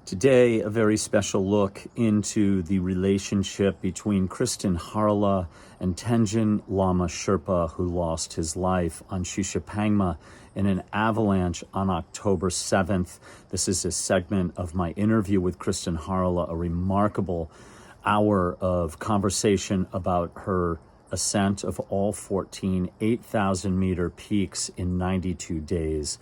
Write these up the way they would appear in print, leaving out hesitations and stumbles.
Today, a very special look into the relationship between Kristin Harlia and Tenjen Lama Sherpa, who lost his life on Shishapangma in an avalanche on October 7th. This is a segment of my interview with Kristin Harlia, a remarkable hour of conversation about her ascent of all 14 8,000-meter peaks in 92 days.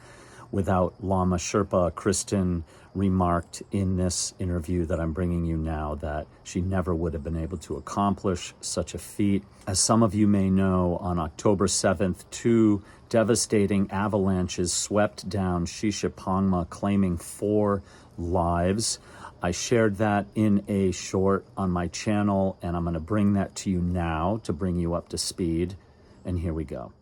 Without Lama Sherpa, Kristin remarked in this interview that I'm bringing you now that she never would have been able to accomplish such a feat. As some of you may know, on October 7th, two devastating avalanches swept down Shishapangma, claiming 4 lives. I shared that in a short on my channel, and I'm going to bring that to you now to bring you up to speed. And here we go.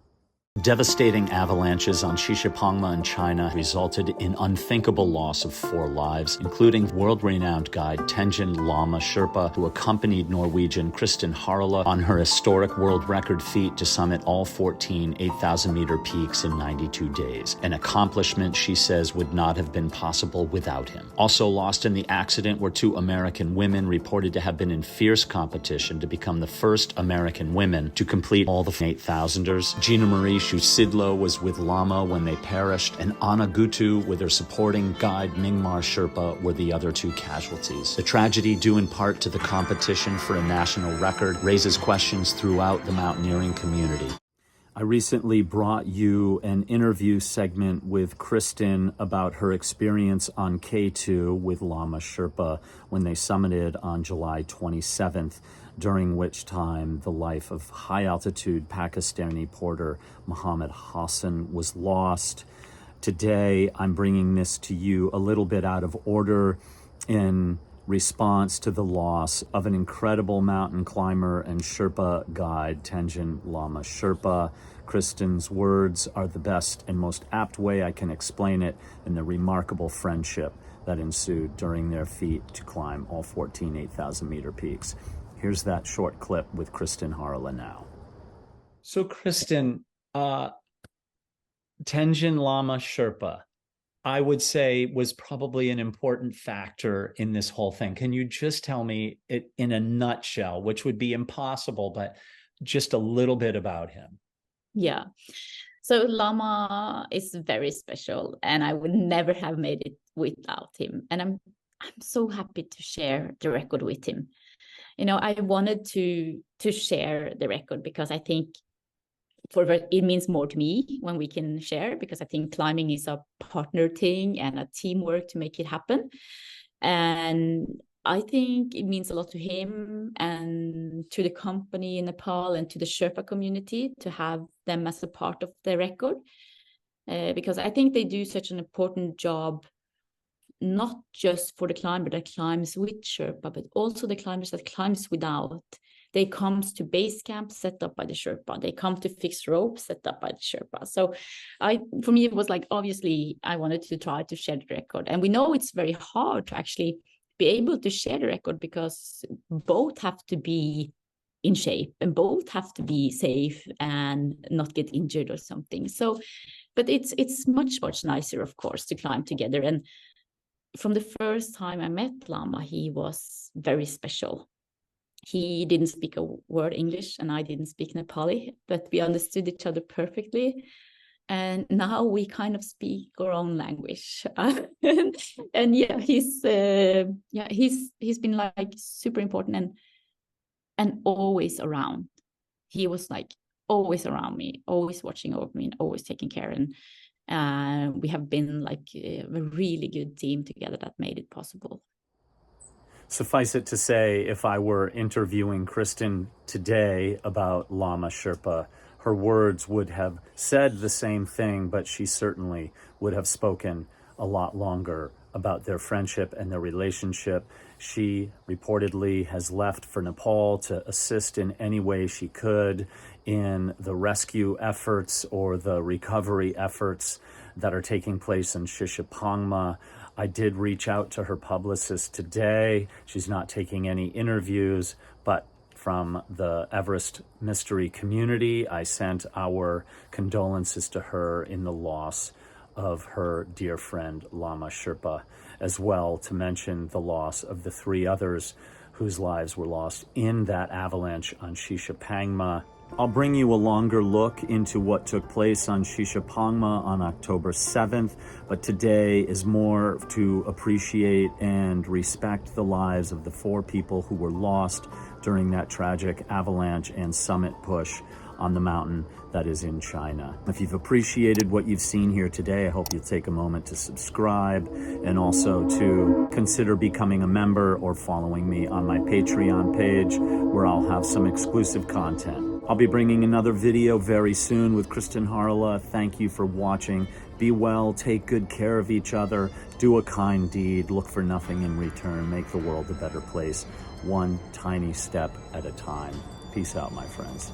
Devastating avalanches on Shishapangma in China resulted in unthinkable loss of 4 lives, including world-renowned guide Tenjen Lama Sherpa, who accompanied Norwegian Kristin Harila on her historic world record feat to summit all 14 8,000-meter peaks in 92 days, an accomplishment she says would not have been possible without him. Also lost in the accident were 2 American women reported to have been in fierce competition to become the first American women to complete all the 8,000ers. Gina Marie Rzucidlo was with Lama when they perished, and Anna Gutu, with her supporting guide Migmar Sherpa, were the other 2 casualties. The tragedy, due in part to the competition for a national record, raises questions throughout the mountaineering community. I recently brought you an interview segment with Kristin about her experience on K2 with Lama Sherpa when they summited on July 27th, during which time the life of high-altitude Pakistani porter Mohammed Hassan was lost. Today, I'm bringing this to you a little bit out of order in response to the loss of an incredible mountain climber and Sherpa guide, Tenjen Lama Sherpa. Kristin's words are the best and most apt way I can explain it in the remarkable friendship that ensued during their feat to climb all 14 8,000-meter peaks. Here's that short clip with Kristin Harlia now. So Kristin, Tenjen Lama Sherpa, I would say, was probably an important factor in this whole thing. Can you just tell me it in a nutshell, which would be impossible, but just a little bit about him? Yeah. So Lama is very special, and I would never have made it without him. And I'm so happy to share the record with him. You know, I wanted to share the record because I think it means more to me when we can share, because I think climbing is a partner thing and a teamwork to make it happen. And I think it means a lot to him and to the company in Nepal and to the Sherpa community to have them as a part of the record, because I think they do such an important job, not just for the climber that climbs with Sherpa, but also the climbers that climbs without. They come to base camp set up by the Sherpa. They come to fixed ropes set up by the Sherpa. So for me, it was like, obviously, I wanted to try to share the record. And we know it's very hard to actually be able to share the record because both have to be in shape and both have to be safe and not get injured or something. So, but it's much nicer, of course, to climb together. And from the first time I met Lama, he was very special. He didn't speak a word English and I didn't speak Nepali, but we understood each other perfectly. And now we kind of speak our own language. And yeah, he's been like super important and always around. He was like always around me, always watching over me and always taking care. And we have been like a really good team together that made it possible. Suffice it to say, if I were interviewing Kristin today about Lama Sherpa, her words would have said the same thing, but she certainly would have spoken a lot longer about their friendship and their relationship. She reportedly has left for Nepal to assist in any way she could in the rescue efforts or the recovery efforts that are taking place in Shishapangma. I did reach out to her publicist today. She's not taking any interviews, but from the Everest mystery community, I sent our condolences to her in the loss of her dear friend Lama Sherpa, as well to mention the loss of the 3 others whose lives were lost in that avalanche on Shishapangma. I'll bring you a longer look into what took place on Shishapangma on October 7th, but today is more to appreciate and respect the lives of the 4 people who were lost during that tragic avalanche and summit push on the mountain that is in China. If you've appreciated what you've seen here today, I hope you'll take a moment to subscribe and also to consider becoming a member or following me on my Patreon page, where I'll have some exclusive content. I'll be bringing another video very soon with Kristin Harlia. Thank you for watching. Be well, take good care of each other, do a kind deed, look for nothing in return, make the world a better place, one tiny step at a time. Peace out, my friends.